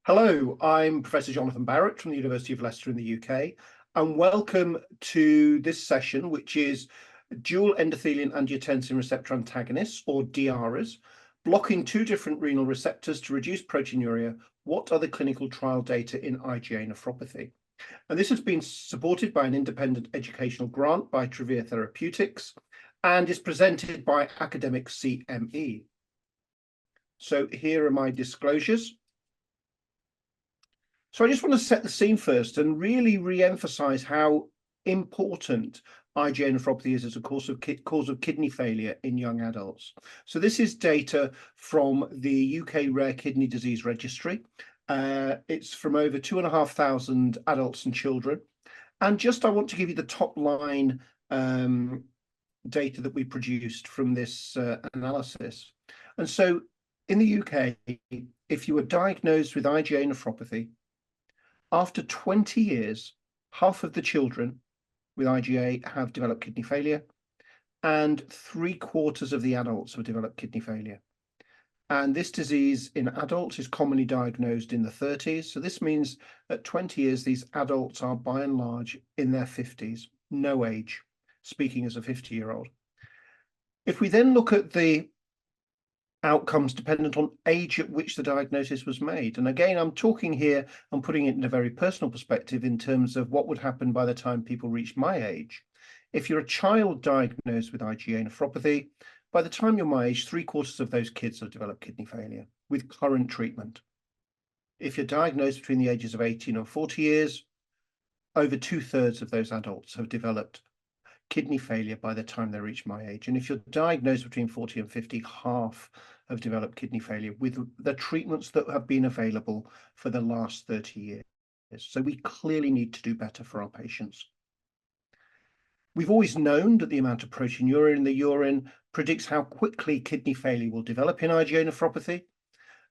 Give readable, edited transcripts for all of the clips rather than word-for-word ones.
Hello, I'm Professor Jonathan Barrett from the University of Leicester in the UK, and welcome to this session, which is dual endothelin angiotensin receptor antagonists, or DEARAs, blocking two different renal receptors to reduce proteinuria. What are the clinical trial data in IgA nephropathy? And this has been supported by an independent educational grant by Therapeutics and is presented by academic CME. So here are my disclosures. So I just want to set the scene first and really re-emphasize how important IgA nephropathy is as a cause of kidney failure in young adults. So this is data from the UK Rare Kidney Disease Registry. It's from over 2,500 adults and children. And just I want to give you the top line data that we produced from this analysis. And so in the UK, if you were diagnosed with IgA nephropathy, after 20 years, half of the children with IgA have developed kidney failure, and 3/4 of the adults have developed kidney failure. And this disease in adults is commonly diagnosed in the 30s. So this means at 20 years, these adults are by and large in their 50s, no age, speaking as a 50-year-old. If we then look at the outcomes dependent on age at which the diagnosis was made. And again, I'm talking here, I'm putting it in a very personal perspective in terms of what would happen by the time people reach my age. If you're a child diagnosed with IgA nephropathy, by the time you're my age, 3/4 of those kids have developed kidney failure with current treatment. If you're diagnosed between the ages of 18 and 40 years, over 2/3 of those adults have developed kidney failure by the time they reach my age. And if you're diagnosed between 40 and 50, half have developed kidney failure with the treatments that have been available for the last 30 years. So we clearly need to do better for our patients. We've always known that the amount of proteinuria in the urine predicts how quickly kidney failure will develop in IgA nephropathy.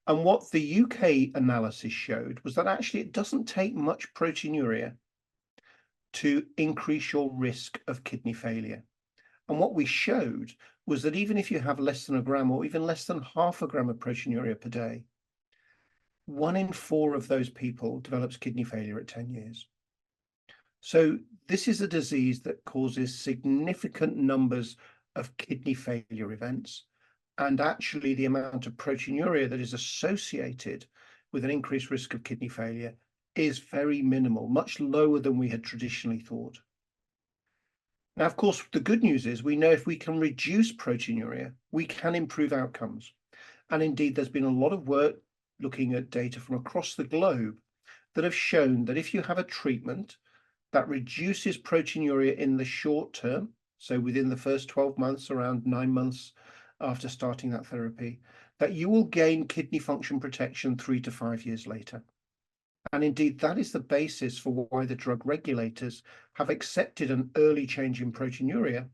And what the UK analysis showed was that actually it doesn't take much proteinuria to increase your risk of kidney failure. And what we showed was that even if you have less than a gram or even less than half a gram of proteinuria per day, 1 in 4 of those people develops kidney failure at 10 years. So this is a disease that causes significant numbers of kidney failure events. And actually the amount of proteinuria that is associated with an increased risk of kidney failure is very minimal, much lower than we had traditionally thought. Now, of course, the good news is we know if we can reduce proteinuria, we can improve outcomes. And indeed, there's been a lot of work looking at data from across the globe that have shown that if you have a treatment that reduces proteinuria in the short term, so within the first 12 months, around 9 months after starting that therapy, that you will gain kidney function protection 3 to 5 years later. And indeed, that is the basis for why the drug regulators have accepted an early change in proteinuria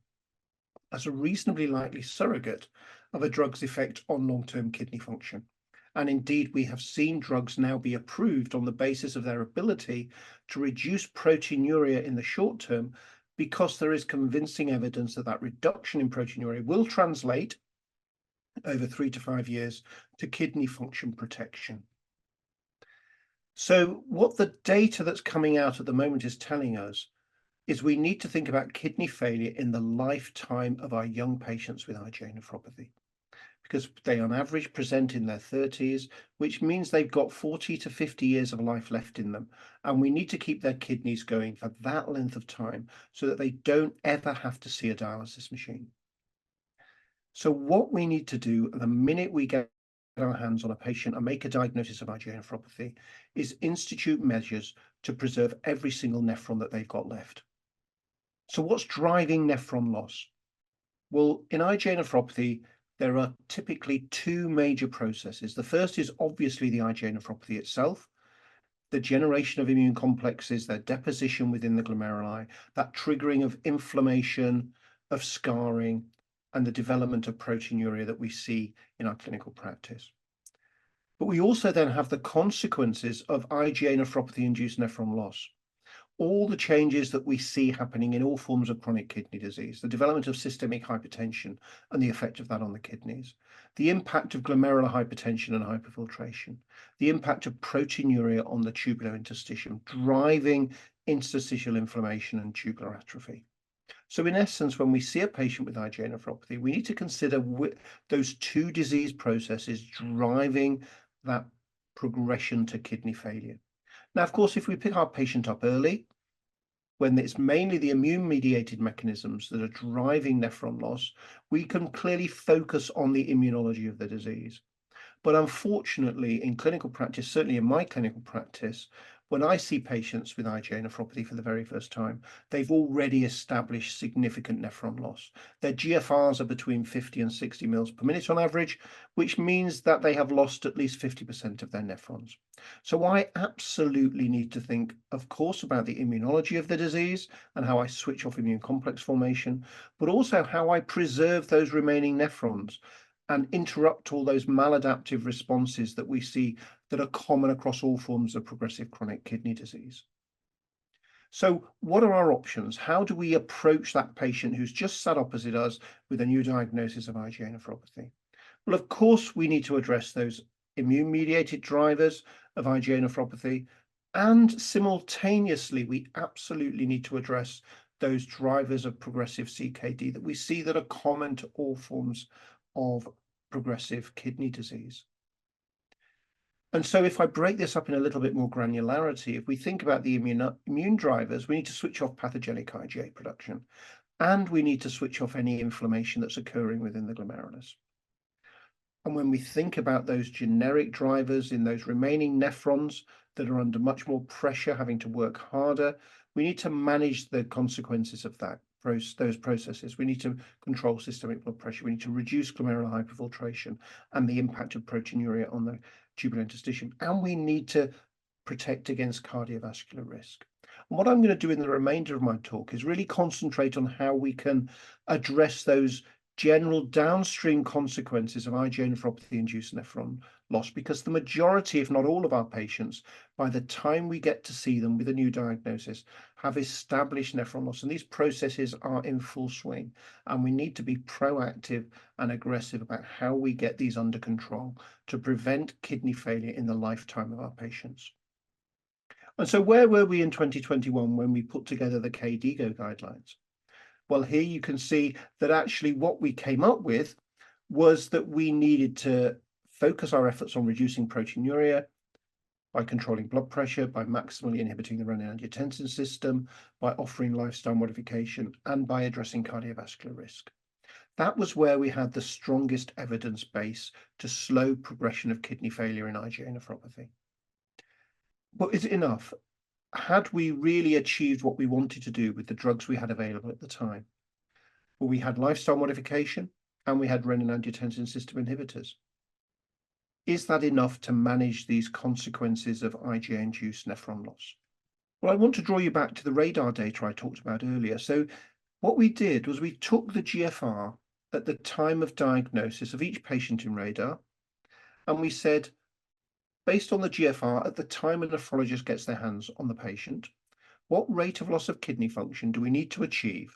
as a reasonably likely surrogate of a drug's effect on long-term kidney function. And indeed, we have seen drugs now be approved on the basis of their ability to reduce proteinuria in the short term, because there is convincing evidence that that reduction in proteinuria will translate over 3 to 5 years to kidney function protection. So what the data that's coming out at the moment is telling us is we need to think about kidney failure in the lifetime of our young patients with IgA nephropathy, because they on average present in their 30s, which means they've got 40 to 50 years of life left in them. And we need to keep their kidneys going for that length of time so that they don't ever have to see a dialysis machine. So what we need to do the minute we get our hands on a patient and make a diagnosis of IgA nephropathy is institute measures to preserve every single nephron that they've got left. So what's driving nephron loss? Well, in IgA nephropathy, there are typically 2 major processes. The first is obviously the IgA nephropathy itself, the generation of immune complexes, their deposition within the glomeruli, that triggering of inflammation, of scarring, and the development of proteinuria that we see in our clinical practice. But we also then have the consequences of IgA nephropathy-induced nephron loss. all the changes that we see happening in all forms of chronic kidney disease, the development of systemic hypertension and the effect of that on the kidneys, the impact of glomerular hypertension and hyperfiltration, the impact of proteinuria on the tubular interstitium, driving interstitial inflammation and tubular atrophy. So in essence, when we see a patient with IgA nephropathy, we need to consider those two disease processes driving that progression to kidney failure. Now, of course, if we pick our patient up early, when it's mainly the immune-mediated mechanisms that are driving nephron loss, we can clearly focus on the immunology of the disease. But unfortunately, in clinical practice, certainly in my clinical practice, when I see patients with IgA nephropathy for the very first time, they've already established significant nephron loss. Their GFRs are between 50 and 60 mils per minute on average, which means that they have lost at least 50% of their nephrons. So I absolutely need to think, of course, about the immunology of the disease and how I switch off immune complex formation, but also how I preserve those remaining nephrons and interrupt all those maladaptive responses that we see that are common across all forms of progressive chronic kidney disease. So what are our options? How do we approach that patient who's just sat opposite us with a new diagnosis of IgA nephropathy? Well, of course, we need to address those immune-mediated drivers of IgA nephropathy, and simultaneously, we absolutely need to address those drivers of progressive CKD that we see that are common to all forms of progressive kidney disease. And so if I break this up in a little bit more granularity, if we think about the immune drivers, we need to switch off pathogenic IgA production, and we need to switch off any inflammation that's occurring within the glomerulus. And when we think about those generic drivers in those remaining nephrons that are under much more pressure, having to work harder, we need to manage the consequences of that. Those processes. We need to control systemic blood pressure. We need to reduce glomerular hyperfiltration and the impact of proteinuria on the tubular interstitium. And we need to protect against cardiovascular risk. And what I'm going to do in the remainder of my talk is really concentrate on how we can address those general downstream consequences of IgA nephropathy-induced nephron loss, because the majority, if not all of our patients, by the time we get to see them with a new diagnosis, have established nephron loss, and these processes are in full swing, and we need to be proactive and aggressive about how we get these under control to prevent kidney failure in the lifetime of our patients. And so where were we in 2021 when we put together the KDIGO guidelines? Well, here you can see that actually what we came up with was that we needed to focus our efforts on reducing proteinuria by controlling blood pressure, by maximally inhibiting the renin-angiotensin system, by offering lifestyle modification, and by addressing cardiovascular risk. That was where we had the strongest evidence base to slow progression of kidney failure in IgA nephropathy. But is it enough? Had we really achieved what we wanted to do with the drugs we had available at the time? Well, we had lifestyle modification and we had renin-angiotensin system inhibitors. Is that enough to manage these consequences of IgA-induced nephron loss? Well, I want to draw you back to the radar data I talked about earlier. So what we did was we took the GFR at the time of diagnosis of each patient in radar, and we said, based on the GFR at the time a nephrologist gets their hands on the patient, what rate of loss of kidney function do we need to achieve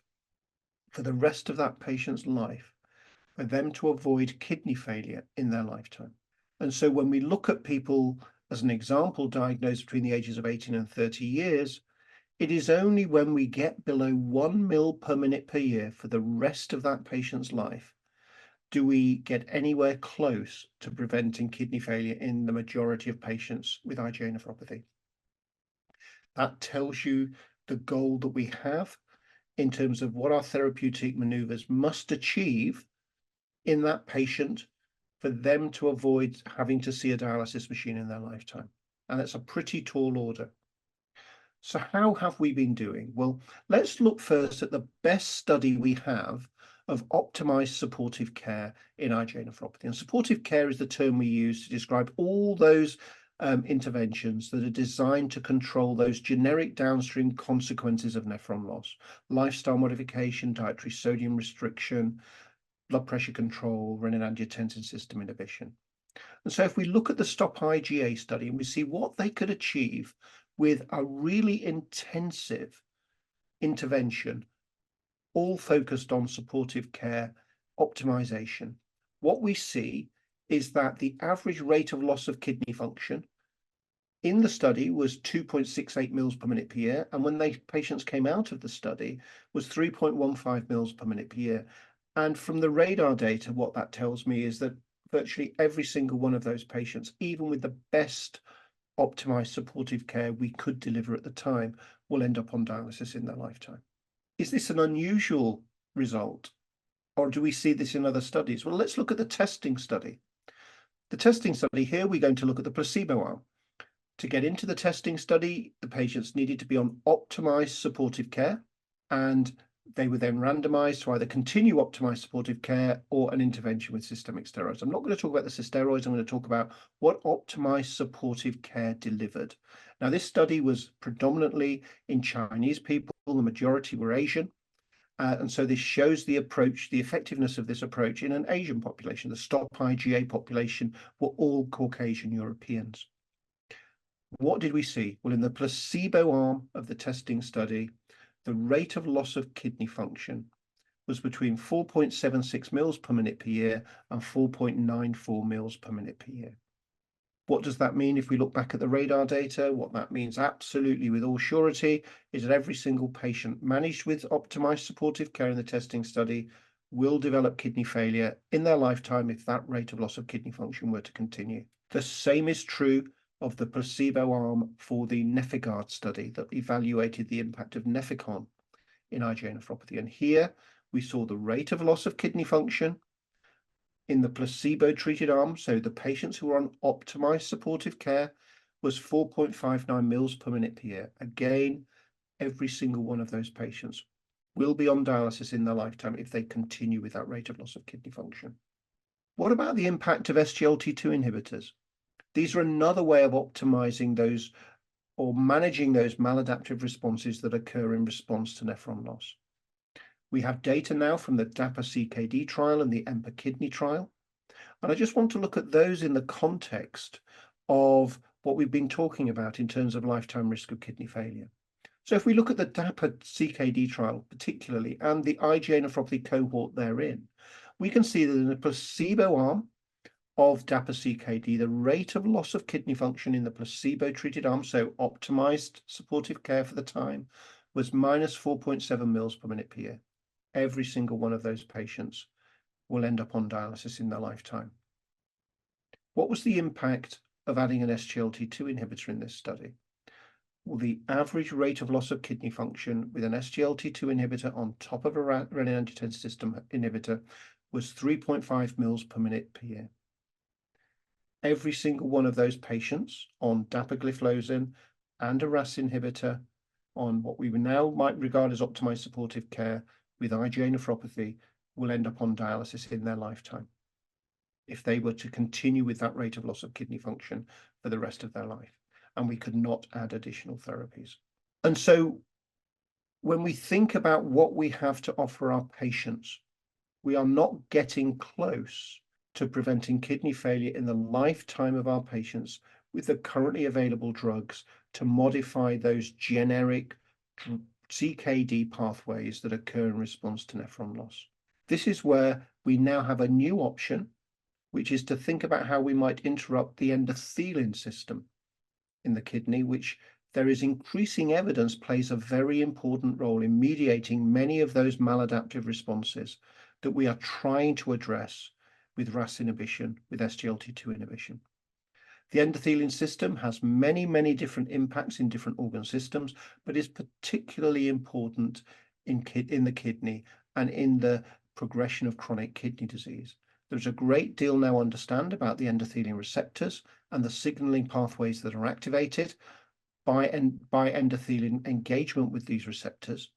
for the rest of that patient's life for them to avoid kidney failure in their lifetime? And so when we look at people, as an example, diagnosed between the ages of 18 and 30 years, it is only when we get below 1 mil per minute per year for the rest of that patient's life do we get anywhere close to preventing kidney failure in the majority of patients with IgA nephropathy. That tells you the goal that we have in terms of what our therapeutic maneuvers must achieve in that patient for them to avoid having to see a dialysis machine in their lifetime. And that's a pretty tall order. So how have we been doing? Well, let's look first at the best study we have of optimized supportive care in IgA nephropathy. And supportive care is the term we use to describe all those interventions that are designed to control those generic downstream consequences of nephron loss: lifestyle modification, dietary sodium restriction, blood pressure control, renin-angiotensin system inhibition. And so if we look at the Stop IgA study and we see what they could achieve with a really intensive intervention, all focused on supportive care optimization, what we see is that the average rate of loss of kidney function in the study was 2.68 mils per minute per year, and when patients came out of the study was 3.15 mils per minute per year. And from the radar data, what that tells me is that virtually every single one of those patients, even with the best optimized supportive care we could deliver at the time, will end up on dialysis in their lifetime. Is this an unusual result, or do we see this in other studies? Well, let's look at the testing study. The testing study here, we're going to look at the placebo arm. To get into the testing study, the patients needed to be on optimized supportive care, and they were then randomized to either continue optimized supportive care or an intervention with systemic steroids. I'm not going to talk about the steroids. I'm going to talk about what optimized supportive care delivered. Now, this study was predominantly in Chinese people. The majority were Asian. And so this shows the approach, the effectiveness of this approach in an Asian population. The STOP IgA population were all Caucasian Europeans. What did we see? Well, in the placebo arm of the testing study, the rate of loss of kidney function was between 4.76 mils per minute per year and 4.94 mils per minute per year. What does that mean if we look back at the radar data? What that means absolutely with all surety is that every single patient managed with optimized supportive care in the testing study will develop kidney failure in their lifetime if that rate of loss of kidney function were to continue. The same is true of the placebo arm for the NefIgArd study that evaluated the impact of Nefecon in IgA nephropathy. And here we saw the rate of loss of kidney function in the placebo-treated arm, so the patients who were on optimized supportive care, was 4.59 mils per minute per year. Again, every single one of those patients will be on dialysis in their lifetime if they continue with that rate of loss of kidney function. What about the impact of SGLT2 inhibitors? These are another way of optimizing those or managing those maladaptive responses that occur in response to nephron loss. We have data now from the DAPA-CKD trial and the EMPA-Kidney trial. And I just want to look at those in the context of what we've been talking about in terms of lifetime risk of kidney failure. So if we look at the DAPA-CKD trial particularly, and the IgA nephropathy cohort therein, we can see that in the placebo arm of DAPA-CKD, the rate of loss of kidney function in the placebo-treated arm, so optimized supportive care for the time, was minus 4.7 mils per minute per year. Every single one of those patients will end up on dialysis in their lifetime. What was the impact of adding an SGLT2 inhibitor in this study? Well, the average rate of loss of kidney function with an SGLT2 inhibitor on top of a renin-angiotensin system inhibitor was 3.5 mils per minute per year. Every single one of those patients on dapagliflozin and a RAS inhibitor on what we now might regard as optimized supportive care with IgA nephropathy will end up on dialysis in their lifetime if they were to continue with that rate of loss of kidney function for the rest of their life, and we could not add additional therapies. And so when we think about what we have to offer our patients, we are not getting close to preventing kidney failure in the lifetime of our patients with the currently available drugs to modify those generic CKD pathways that occur in response to nephron loss. This is where we now have a new option, which is to think about how we might interrupt the endothelin system in the kidney, which there is increasing evidence plays a very important role in mediating many of those maladaptive responses that we are trying to address with RAS inhibition, with SGLT2 inhibition. The endothelin system has many, many different impacts in different organ systems, but is particularly important in the kidney and in the progression of chronic kidney disease. There's a great deal now understand about the endothelin receptors and the signaling pathways that are activated by endothelin engagement with these receptors.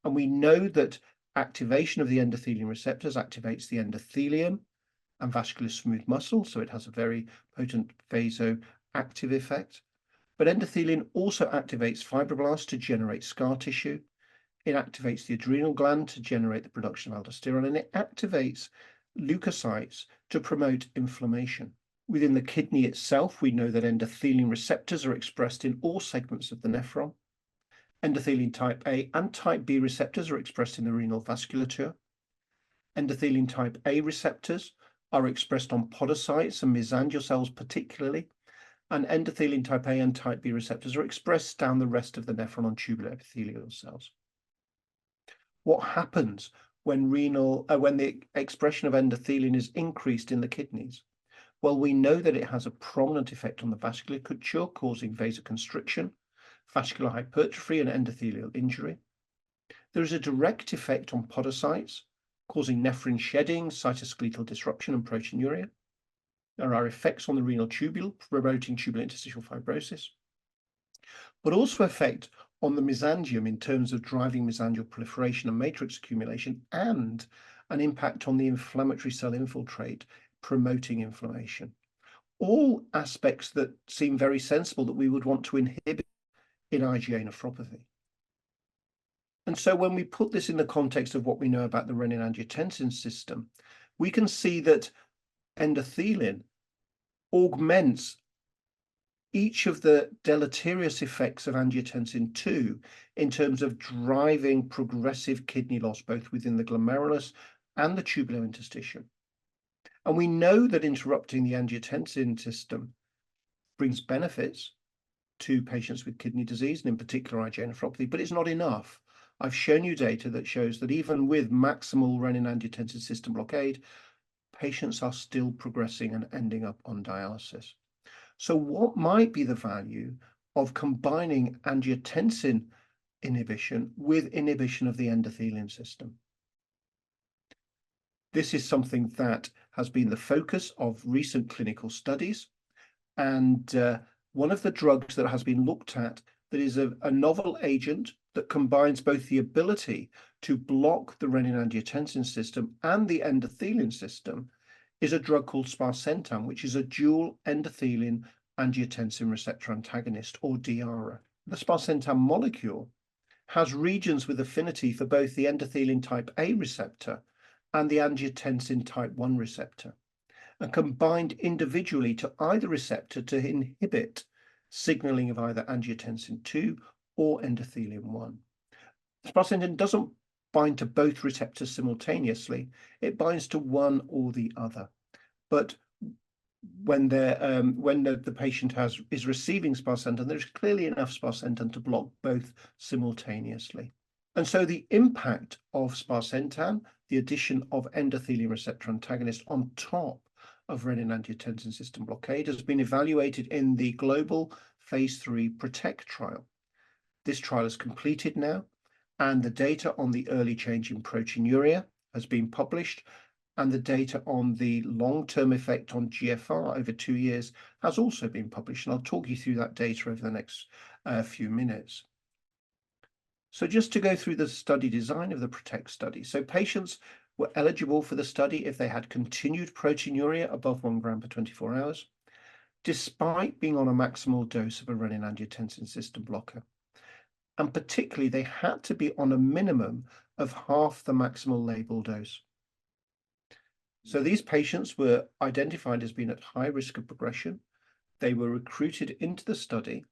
And we know that activation of the endothelin receptors activates the endothelium and vascular smooth muscle, so it has a very potent vasoactive effect. But endothelin also activates fibroblasts to generate scar tissue. It activates the adrenal gland to generate the production of aldosterone, and it activates leukocytes to promote inflammation. Within the kidney itself, we know that endothelin receptors are expressed in all segments of the nephron. Endothelin type A and type B receptors are expressed in the renal vasculature. Endothelin type A receptors are expressed on podocytes and mesangial cells particularly, and endothelin type A and type B receptors are expressed down the rest of the nephron on tubular epithelial cells. What happens when the expression of endothelin is increased in the kidneys? Well, we know that it has a prominent effect on the vasculature, causing vasoconstriction, vascular hypertrophy, and endothelial injury. There is a direct effect on podocytes, causing nephrin shedding, cytoskeletal disruption, and proteinuria. There are effects on the renal tubule, promoting tubular interstitial fibrosis, but also effect on the mesangium in terms of driving mesangial proliferation and matrix accumulation, and an impact on the inflammatory cell infiltrate, promoting inflammation. All aspects that seem very sensible that we would want to inhibit in IgA nephropathy. And so when we put this in the context of what we know about the renin-angiotensin system, we can see that endothelin augments each of the deleterious effects of angiotensin II in terms of driving progressive kidney loss, both within the glomerulus and the tubular interstitium. And we know that interrupting the angiotensin system brings benefits to patients with kidney disease, and in particular IgA nephropathy, but it's not enough. I've shown you data that shows that even with maximal renin-angiotensin system blockade, patients are still progressing and ending up on dialysis. So what might be the value of combining angiotensin inhibition with inhibition of the endothelin system? This is something that has been the focus of recent clinical studies, and one of the drugs that has been looked at that is a novel agent that combines both the ability to block the renin-angiotensin system and the endothelin system is a drug called sparsentan, which is a dual endothelin angiotensin receptor antagonist, or DEARA. The sparsentan molecule has regions with affinity for both the endothelin type A receptor and the angiotensin type 1 receptor, and combined individually to either receptor to inhibit signaling of either angiotensin II or endothelin 1. Sparsentan doesn't bind to both receptors simultaneously. It binds to one or the other. But when the patient is receiving sparsentan, there's clearly enough sparsentan to block both simultaneously. And so the impact of sparsentan, the addition of endothelin receptor antagonist on top of renin-angiotensin system blockade, has been evaluated in the global phase 3 PROTECT trial. This trial is completed now, and the data on the early change in proteinuria has been published, and the data on the long-term effect on GFR over 2 years has also been published, and I'll talk you through that data over the next few minutes. So just to go through the study design of the PROTECT study. So patients were eligible for the study if they had continued proteinuria above 1 gram per 24 hours, despite being on a maximal dose of a renin-angiotensin system blocker. And particularly, they had to be on a minimum of half the maximal label dose. So these patients were identified as being at high risk of progression. They were recruited into the study,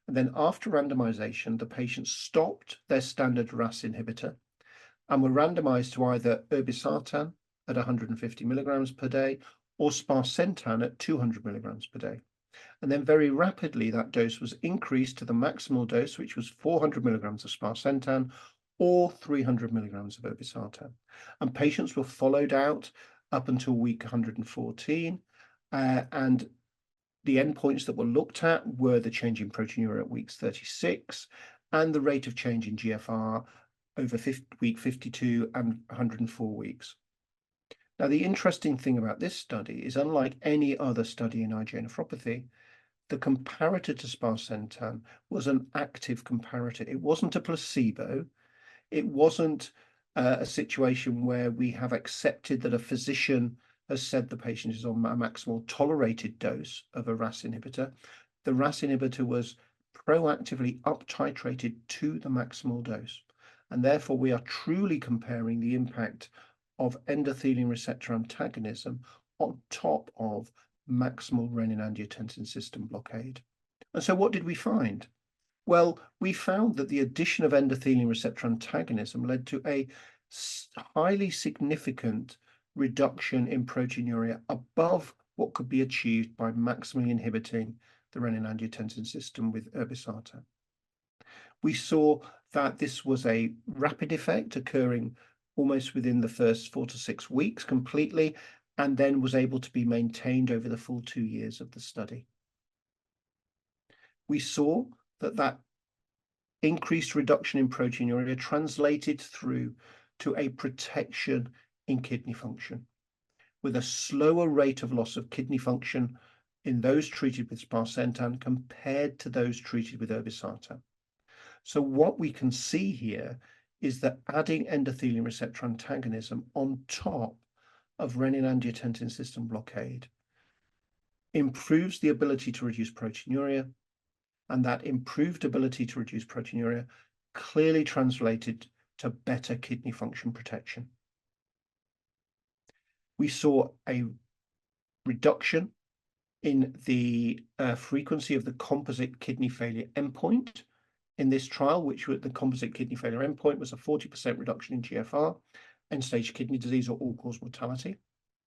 and then after randomization, the patients stopped their standard RAS inhibitor and were randomized to either irbesartan at 150 milligrams per day or sparsentan at 200 milligrams per day. And then very rapidly, that dose was increased to the maximal dose, which was 400 milligrams of sparsentan or 300 milligrams of irbesartan. And patients were followed out up until week 114, and the endpoints that were looked at were the change in proteinuria at weeks 36 and the rate of change in GFR over week 52 and 104 weeks. Now, the interesting thing about this study is, unlike any other study in IgA nephropathy, the comparator to sparsentan was an active comparator. It wasn't a placebo. It wasn't a situation where we have accepted that a physician has said the patient is on a maximal tolerated dose of a RAS inhibitor. The RAS inhibitor was proactively up-titrated to the maximal dose. And therefore, we are truly comparing the impact of endothelin receptor antagonism on top of maximal renin-angiotensin system blockade. And so what did we find? Well, we found that the addition of endothelin receptor antagonism led to a highly significant reduction in proteinuria above what could be achieved by maximally inhibiting the renin-angiotensin system with irbesartan. We saw that this was a rapid effect occurring almost within the first 4 to 6 weeks completely, and then was able to be maintained over the full 2 years of the study. We saw that increased reduction in proteinuria translated through to a protection in kidney function, with a slower rate of loss of kidney function in those treated with sparsentan compared to those treated with irbesartan. So what we can see here is that adding endothelin receptor antagonism on top of renin-angiotensin system blockade improves the ability to reduce proteinuria, and that improved ability to reduce proteinuria clearly translated to better kidney function protection. We saw a reduction in the frequency of the composite kidney failure endpoint in this trial, which the composite kidney failure endpoint was a 40% reduction in GFR, end-stage kidney disease or all-cause mortality.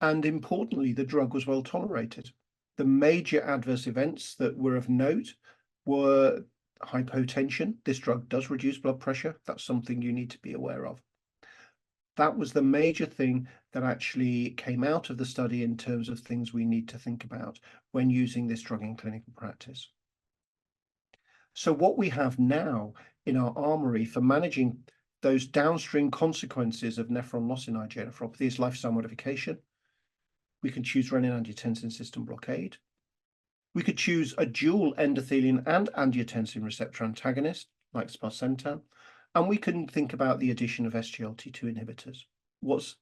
And importantly, the drug was well tolerated. The major adverse events that were of note were hypotension. This drug does reduce blood pressure. That's something you need to be aware of. That was the major thing that actually came out of the study in terms of things we need to think about when using this drug in clinical practice. So what we have now in our armory for managing those downstream consequences of nephron loss in IgA nephropathy is lifestyle modification. We can choose renin-angiotensin system blockade. We could choose a dual endothelin and angiotensin receptor antagonist, like sparsentan, and we can think about the addition of SGLT2 inhibitors. What's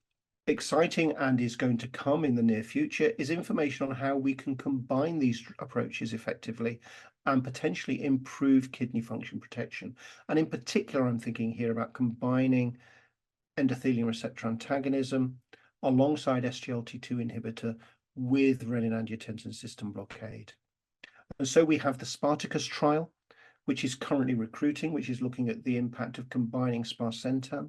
exciting and is going to come in the near future is information on how we can combine these approaches effectively and potentially improve kidney function protection. And in particular, I'm thinking here about combining endothelin receptor antagonism alongside SGLT2 inhibitor with renin-angiotensin system blockade. And so we have the Spartacus trial, which is currently recruiting, which is looking at the impact of combining sparsentan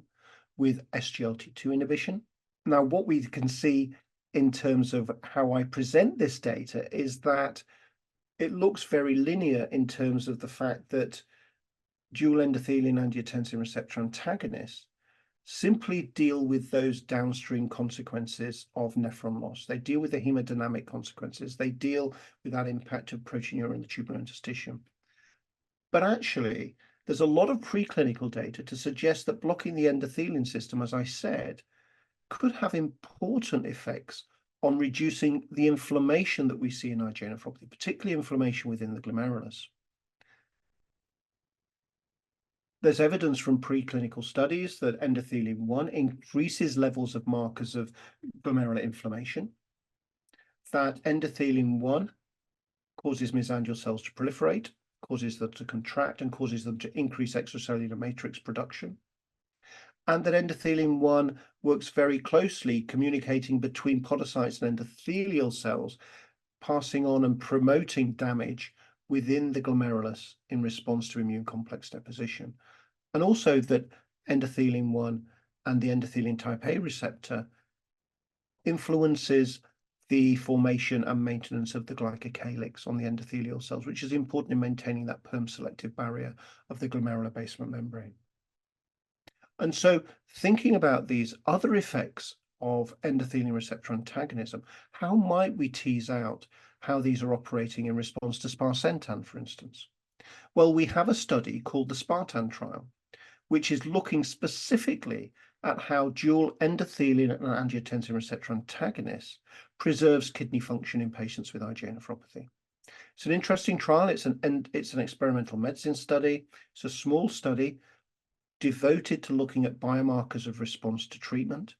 with SGLT2 inhibition. Now, what we can see in terms of how I present this data is that it looks very linear in terms of the fact that dual endothelin angiotensin receptor antagonists simply deal with those downstream consequences of nephron loss. They deal with the hemodynamic consequences. They deal with that impact of proteinuria in the tubular interstitium. But actually, there's a lot of preclinical data to suggest that blocking the endothelin system, as I said, could have important effects on reducing the inflammation that we see in IgA nephropathy, particularly inflammation within the glomerulus. There's evidence from preclinical studies that endothelin-1 increases levels of markers of glomerular inflammation, that endothelin-1 causes mesangial cells to proliferate, causes them to contract, and causes them to increase extracellular matrix production, and that endothelin-1 works very closely communicating between podocytes and endothelial cells, passing on and promoting damage within the glomerulus in response to immune complex deposition. And also that endothelin-1 and the endothelin type A receptor influences the formation and maintenance of the glycocalyx on the endothelial cells, which is important in maintaining that perm-selective barrier of the glomerular basement membrane. And so thinking about these other effects of endothelin receptor antagonism, how might we tease out how these are operating in response to sparsentan, for instance? Well, we have a study called the SPARTAN trial, which is looking specifically at how dual endothelin and angiotensin receptor antagonists preserves kidney function in patients with IgA nephropathy. It's an interesting trial. It's an experimental medicine study. It's a small study devoted to looking at biomarkers of response to treatment.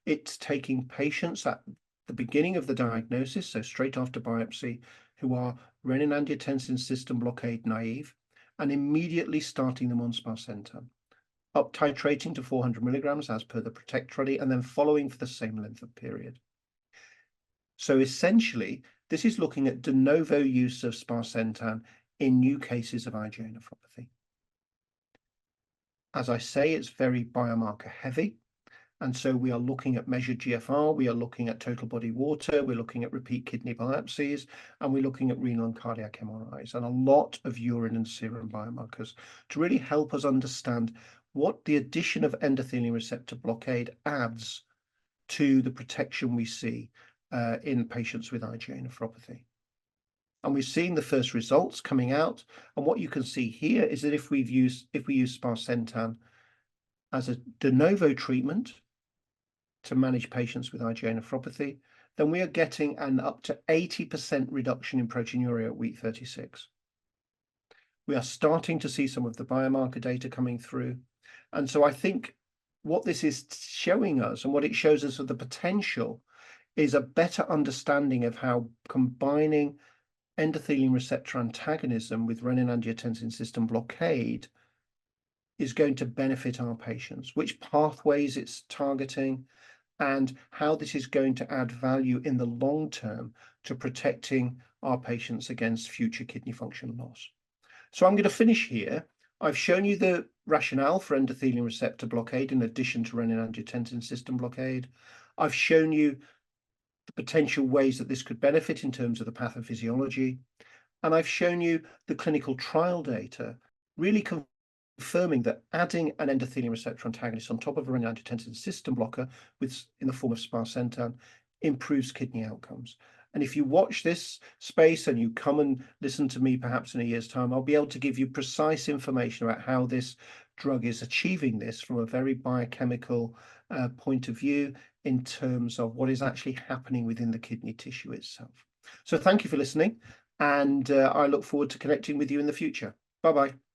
It's taking patients at the beginning of the diagnosis, so straight after biopsy, who are renin-angiotensin system blockade naive, and immediately starting them on sparsentan, up titrating to 400 milligrams as per the PROTECT study, and then following for the same length of period. So essentially, This is looking at de novo use of sparsentan in new cases of IgA nephropathy. As I say, it's very biomarker heavy. And so we are looking at measured GFR, we are looking at total body water, we're looking at repeat kidney biopsies, and we're looking at renal and cardiac MRIs, and a lot of urine and serum biomarkers to really help us understand what the addition of endothelin receptor blockade adds to the protection we see in patients with IgA nephropathy. And we've seen the first results coming out, and what you can see here is that if we use sparsentan as a de novo treatment to manage patients with IgA nephropathy, then we are getting an up to 80% reduction in proteinuria at week 36. We are starting to see some of the biomarker data coming through. And so I think what this is showing us and what it shows us of the potential is a better understanding of how combining endothelin receptor antagonism with renin-angiotensin system blockade is going to benefit our patients, which pathways it's targeting, and how this is going to add value in the long term to protecting our patients against future kidney function loss. So I'm going to finish here. I've shown you the rationale for endothelin receptor blockade in addition to renin-angiotensin system blockade. I've shown you the potential ways that this could benefit in terms of the pathophysiology. And I've shown you the clinical trial data, really confirming that adding an endothelin receptor antagonist on top of a renin-angiotensin system blocker in the form of sparsentan improves kidney outcomes. And if you watch this space and you come and listen to me perhaps in a year's time, I'll be able to give you precise information about how this drug is achieving this from a very biochemical point of view in terms of what is actually happening within the kidney tissue itself. So thank you for listening, and I look forward to connecting with you in the future. Bye-bye.